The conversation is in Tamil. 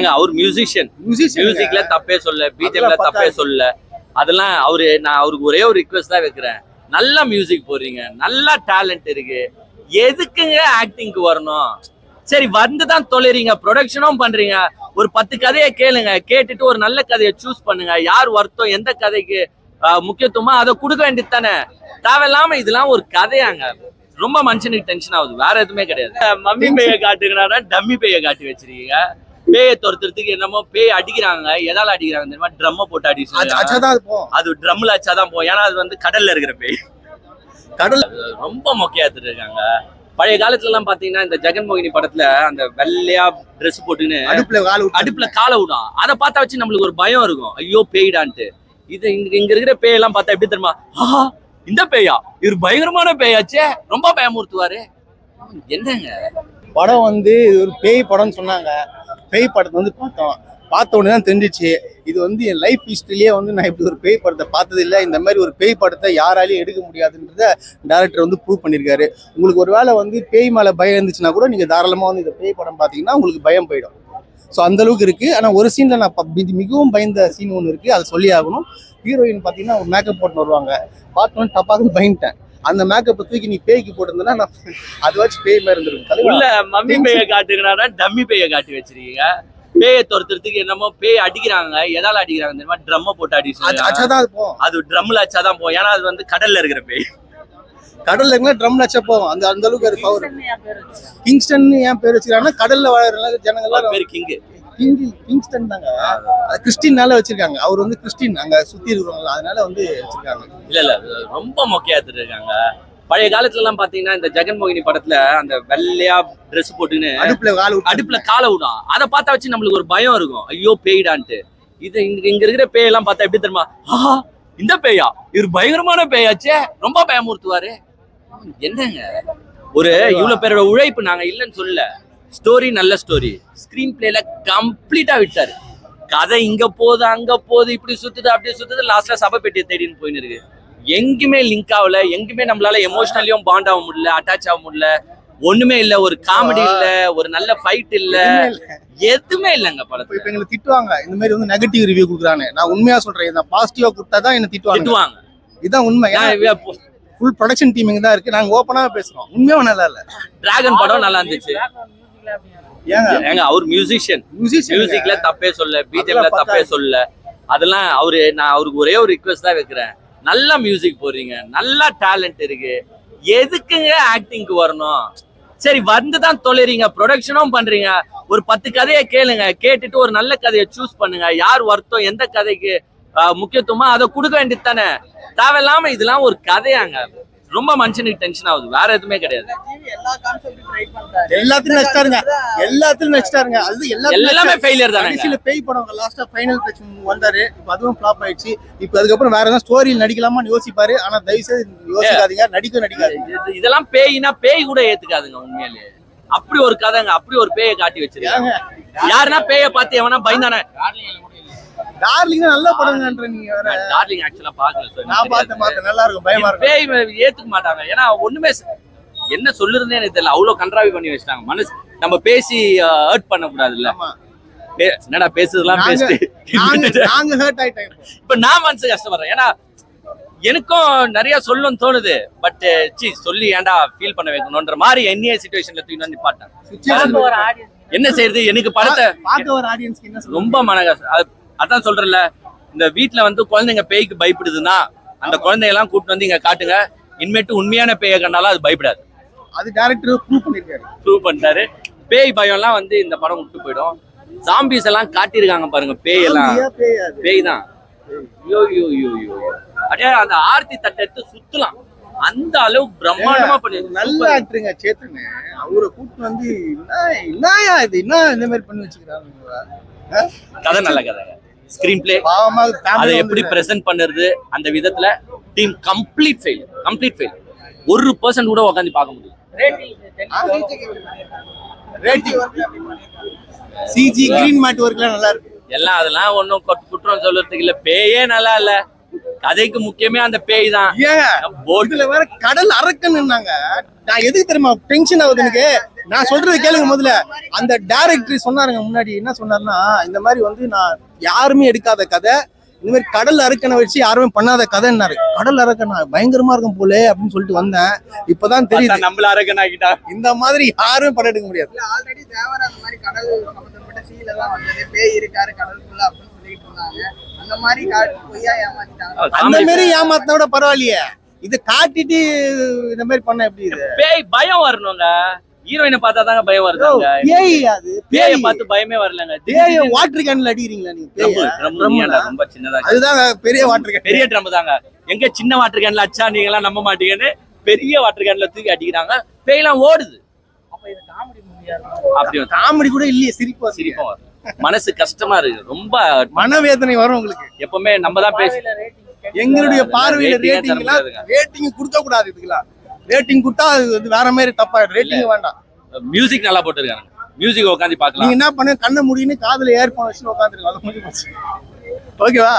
ஏங்க அவர் மியூசிக்ல தப்பே சொல்ல, பிஜிஎம்ல தப்பே சொல்ல. அதெல்லாம் நான் அவருக்கு ஒரே ஒரு ரிக்வெஸ்ட் தான் வைக்கிறேன். நல்லா மியூசிக் போடுறீங்க, நல்லா டேலண்ட் இருக்கு, எதுக்குங்க ஆக்டிங்க்கு வரணும்? சரி வந்துதான் தொலைறீங்க, ப்ரொடக்ஷனும் பண்றீங்க, ஒரு 10 கதையை கேளுங்க, கேட்டுட்டு ஒரு நல்ல கதையை சூஸ் பண்ணுங்க. யார் வருத்தம், எந்த கதைக்கு முக்கியத்துவமா அதை கொடுக்க வேண்டியது தானே. தேவையில்லாம இதெல்லாம் ஒரு கதையாங்க. ரொம்ப மனுஷனுக்கு டென்ஷன் ஆகுது, வேற எதுவுமே கிடையாது. மம்மி பேயை காட்டுங்கன்னா டம்மி பேயை காட்டி வச்சிருக்கீங்க. பேயை துரத்துறதுக்கு என்னமோ பேய் அடிக்கிறாங்க. எதால அடிக்கிறாங்க தெரியுமா? ட்ரம்ம போட்டு அடிச்சு. அது ட்ரம்ல அச்சாதான் போகும். ஏன்னா அது வந்து கடல்ல இருக்கிற பேய். கடல் ரொம்ப மொக்கையாத்துட்டு இருக்காங்க. பழைய காலத்துல எல்லாம் பாத்தீங்கன்னா இந்த ஜெகன்மோகினி படத்துல அந்த வெள்ளையா ட்ரெஸ் போட்டுன்னு அடுப்புல காலை விடும். அதை பார்த்தா வச்சு நம்மளுக்கு ஒரு பயம் இருக்கும், ஐயோ பேய்டான்ட்டு. இது இங்க இருக்கிற பேயெல்லாம் பார்த்தா எப்படி தெரியுமா? ஆஹா இந்த பேயா, இவர் பயங்கரமான பேயாச்சே, ரொம்ப பயமுறுத்துவாரு. என்னங்க படம் வந்து இது ஒரு பேய் படம்னு சொன்னாங்க. பேய் படத்தை வந்து பார்த்த உடனே தான் தெரிஞ்சிச்சு இது வந்து என் லைஃப் ஹிஸ்டரியிலே வந்து நான் இப்படி ஒரு பேய் படத்தை பார்த்தது இல்லை. இந்த மாதிரி ஒரு பேய் படத்தை யாராலையும் எடுக்க முடியாதுன்றத டேரக்டர் வந்து ப்ரூவ் பண்ணியிருக்காரு. உங்களுக்கு ஒரு வேளை வந்து பேய் மேலே பயம் இருந்துச்சுன்னா கூட நீங்கள் தாராளமாக வந்து இந்த பேய் படம் பார்த்தீங்கன்னா உங்களுக்கு பயம் போயிடும். ஸோ அந்த அளவுக்கு இருக்குது. ஆனால் ஒரு சீனில் நான் மிகவும் பயந்த சீன் ஒன்று இருக்குது, அதை சொல்லி ஆகணும். ஹீரோயின் பார்த்தீங்கன்னா ஒரு மேக்கப் போட்டு வருவாங்க, பார்த்தோன்னு தப்பாக பயந்துட்டேன். அந்த மேக்கப்பை தூக்கி நீ பேய்க்கு போட்டிருந்தேன்னா நான் அது வச்சு பேய் மாதிரி இருந்திருக்கும். இல்ல மம்மி பேயை காட்டுங்கன்னா டம்மி பேயை காட்டி வச்சிருக்கீங்க. பேயை துரத்துறதுக்கு என்னமோ பேய் அடிக்கிறாங்க. எதால அடிக்கிறாங்க தெரியுமா? ட்ரம்ம போட்டு அடிச்சு. அது ட்ரம்ல அச்சாதான் போகும். ஏன்னா அது வந்து கடல்ல இருக்கிற பேய். கடல்ல இருந்தா ட்ரம்ல அச்சா போகும். அந்த அளவுக்கு அது பவர். கிங்ஸ்டன் ஏன் பேர் வச்சிருக்காங்கன்னா கடல்ல வாழற ஜனங்கள்லாம் பேர் கிங்ஸ்டன் தாங்க. கிறிஸ்டின்னால வச்சிருக்காங்க. அவர் வந்து கிறிஸ்டின் அங்க சுத்தி இருக்கிறவங்க, அதனால வந்து வச்சிருக்காங்க. இல்ல ரொம்ப மொக்கையாத்துட்டு இருக்காங்க. பழைய காலத்துல எல்லாம் பாத்தீங்கன்னா இந்த ஜெகன்மோகினி படத்துல அந்த வெள்ளையா ட்ரெஸ் போட்டுன்னு அடுப்புல காலை விடும். அதை பார்த்தா வச்சு நம்மளுக்கு ஒரு பயம் இருக்கும், ஐயோ பேய்டான்ட்டு. இது இங்க இருக்கிற பேயெல்லாம் பார்த்தா எப்படி தெரியுமா? ஆஹா இந்த பேயா, இவர் பயங்கரமான பேயாச்சே, ரொம்ப பயமுறுத்துவாரு. என்னங்க ஒரு இவ்வளவு பேரோட உழைப்பு நாங்க இல்லைன்னு சொல்லல. ஸ்டோரி நல்ல ஸ்டோரி, ஸ்கிரீன் பிளேல கம்ப்ளீட்டா விட்டாரு. கதை இங்க போகுது அங்க போகுது, இப்படி சுத்துது அப்படியே சுத்துது, லாஸ்ட்ல சபை பெட்டியை தேடின்னு போயின்னு இருக்கு. எங்குமே லிங்க் ஆகல, எங்குமே நம்மளால எமோஷனலியும் பாண்ட் ஆக முடியல, அட்டாச் ஆக முடியல, ஒண்ணுமே இல்ல. ஒரு காமெடி இல்ல, ஒரு நல்ல ஃபைட் இல்ல, எதுவுமே இல்லங்க படத்துல. இப்ப எங்களை திட்டுவாங்க இந்த மாதிரி வந்து நெகட்டிவ் ரிவ்யூ கொடுக்குறானே. நான் உண்மையா சொல்றேன், நான் பாசிட்டிவா கொடுத்தாதான் என்ன திட்டுவாங்க. இதுதான் உண்மை. ஃபுல் ப்ரொடக்ஷன் டீம் இங்க தான் இருக்கு, நாங்க ஓப்பனா பேசுறோம். உண்மையா நல்லா இல்ல. டிராகன் படம் நல்லா இருந்துச்சு. ஏங்க அவர் மியூசிக்ல தப்பே சொல்ல, பிஜிஎம்ல தப்பே சொல்ல. அதெல்லாம் நான் அவருக்கு ஒரே ஒரு ரிக்வெஸ்ட் தான் வைக்கிறேன். நல்லா மியூசிக் போடுறீங்க, நல்லா டேலண்ட் இருக்கு, எதுக்குங்க ஆக்டிங்க்கு வரணும்? சரி வந்துதான் தொலைறீங்க, ப்ரொடக்ஷனும் பண்றீங்க, ஒரு 10 கதையை கேளுங்க, கேட்டுட்டு ஒரு நல்ல கதையை சூஸ் பண்ணுங்க. யார் வருத்தம், எந்த கதைக்கு முக்கியத்துவமா அதை கொடுக்க வேண்டியது தானே. தேவையில்லாம இதெல்லாம் ஒரு கதையாங்க. ரொம்ப மனுஷனுக்கு டென்ஷன் ஆகுது, வேற எதுவுமே கிடையாது. எல்லாத்துலயும் நெக்ஸ்டாருங்க. அது எல்லாமே ஃபெயிலியர் தானே. கடைசில பேய் படம் லாஸ்டா ஃபைனல் டச் வந்தாரு, இப்போ அதுவும் ஃப்ளாப் ஆயிடுச்சு. இப்போ அதுக்கப்புறம் வேற ஏதாவது ஸ்டோரியில் நடிக்கலாமான்னு யோசிப்பாரு. ஆனா தயவு செய்து யோசிக்காதீங்க, நடிக்காதீங்க. இதெல்லாம் பேய்னா பேய் கூட ஏத்துக்காதுங்க உண்மையிலேயே. அப்படி ஒரு கதைங்க, அப்படி ஒரு பேயை காட்டி வச்சிருக்காங்க. யாருன்னா பேயை பார்த்து எவனா பயந்தானே. டார்லிங் நல்ல படம்ங்கன்ற நீங்க வேற. டார்லிங் ஆக்சுவலா பாக்கல, நான் பார்த்தேன், நல்லா இருக்கும். பயமா இருக்கு. பேய் ஏத்துக்க மாட்டாங்க, ஏன்னா ஒண்ணுமே என்ன சொல்லுறதுன்னே எனக்கு தெரியல. அவ்வளவு கண்ட்ராவி பண்ணி வச்சிட்டாங்க. மனசு நம்ம பேசி ஹர்ட் பண்ண கூடாதுல்ல. என்னடா பேசுறதெல்லாம் பேசிட்டு நாங்க ஹர்ட் ஆயிட்டோம். இப்ப நான் மனசு கஷ்டப்படுறேன், ஏன்னா எனக்கும் நிறைய சொல்லணும்னு தோணுது. பட் சொல்லி ஏன்டா ஃபீல் பண்ண வைக்கணும்ன்ற மாதிரி என்னைய சிச்சுவேஷன்ல தூக்கி வந்து பாட்டேன். என்ன செய்யறது, எனக்கு படத்தை பார்த்த ஒரு ஆடியன்ஸ்க்கு என்ன ரொம்ப மனகஷ்டம். அதான் சொல்றேன்ல, இந்த வீட்டுல வந்து குழந்தைங்க பேய்க்கு பயப்படுதுன்னா அந்த குழந்தையெல்லாம் கூட்டு வந்து இங்க காட்டுங்க. இனிமேட்டு உண்மையான பேயை கண்டாலும் அது பயப்படாது. அது டைரக்டர் ப்ரூவ் பண்ணிட்டாரு. பேய் பயம் எல்லாம் வந்து இந்த படம் விட்டு போயிடும். ஜாம்பிஸ் எல்லாம் காட்டியிருக்காங்க பாருங்க, பேய் எல்லாம் பேய் தான். அப்படியே அந்த ஆர்த்தி தட்டை எடுத்து சுத்தலாம், அந்த அளவுக்கு பிரம்மாண்டமா பண்ணி. நல்ல ஆக்டருங்க சேத்தன். அவரை கூட்டு வந்து என்னயா இது என்ன இந்த மாதிரி பண்ணி வச்சுக்கிறாங்க. கதை நல்ல கதை, ஸ்கிரீன் பிளே, அதை எப்படி பிரசன்ட் பண்ணுறது, அந்த விதத்துல டீம் கம்ப்ளீட் ஃபெயில். 1% கூட உட்காந்து பார்க்க முடியும். சிஜி கிரீன் மேட் ஒர்க்லாம் நல்லா இருக்கு. எல்லாம் அதெல்லாம் ஒன்றும் குற்றம் சொல்றதுக்கு இல்ல. பேயே நல்லா இல்ல, கதைக்கு முக்கியமே அந்த பேய் தான். போட்ல வேற கடல் அரக்கன்னுனாங்க. நான் எதுக்கு தெரியுமா டென்ஷன் ஆகுது எனக்கு? நான் சொல்றது கேளுங்க முதல்ல. அந்த டைரக்டர் சொன்னாருங்க முன்னாடி, என்ன சொன்னாருன்னா, இந்த மாதிரி வந்து நான் யாருமே எடுக்காத கதை, இந்த மாதிரி கடல் அரக்கனை வச்சு யாருமே பண்ணாத கதைன்னாரு. கடல் அரக்கனா பயங்கரமா இருக்கும் போல அப்படின்னு சொல்லிட்டு வந்தேன். இப்பதான் தெரியுது நம்மள அரக்கனாக்கிட்டா இந்த மாதிரி யாருமே படம் எடுக்க முடியாது. ஆல்ரெடி தேவர அந்த மாதிரி கடல் சம்பந்தப்பட்ட சீல் எல்லாம் வந்தது, பேய் இருக்காரு கடலுக்குள்ள அப்படின்னு சொல்லிட்டு இருந்தாங்க. அந்த மாதிரி பொய்யா ஏமாத்திட்டாங்க. அந்த மாதிரி ஏமாத்தினா கூட பரவாயில்லையே, இதை காட்டிட்டு இந்த மாதிரி பண்ண எப்படி? இது பேய் பயம் வரணுங்க. ஹீரோயினை பார்த்தா தாங்க பயம் வருதுங்க. பேய், அது பேயை பார்த்து பயமே வரலங்க. பேய் வாட்டர் கேன்ல அடிக்கிறீங்களா நீங்க? பேய் ரொம்ப சின்னதா, அதுதான் பெரிய வாட்டர் கேன். பெரிய ட்ரம் தாங்க. எங்க சின்ன வாட்டர் கேன்ல அடிச்சா நீங்க எல்லாம் நம்ப மாட்டீங்கன்னு பெரிய வாட்டர் கேன்ல தூக்கி அடிக்கிறாங்க. பேயெல்லாம் ஓடுது. அப்ப இது காமெடி மூவியா இருக்கும். அப்படி காமெடி கூட இல்லையே, சிரிப்பா சிரிப்பா வரும். மனசு கஷ்டமா இருக்கு. ரொம்ப மனவேதனை வரும் உங்களுக்கு. எப்பவுமே நம்ம தான் பேசி எங்களுடைய பார்வையில ரேட்டிங் கொடுக்க கூடாது. இதுக்கெல்லாம் ரேட்டிங் கொடுத்தா அது வந்து வேற மாதிரி தப்பாயிடும். ரேட்டிங் வேண்டாம். மியூசிக் நல்லா போட்டுருக்காங்க. மியூசிக் உட்காந்து நீங்க பாக்கலாம். என்ன பண்ண, கண்ணை முடின்னு காதுல ஏர்போன் வச்சு உட்காந்துருக்கோம். அது முடிஞ்சு போச்சு. ஓகேவா?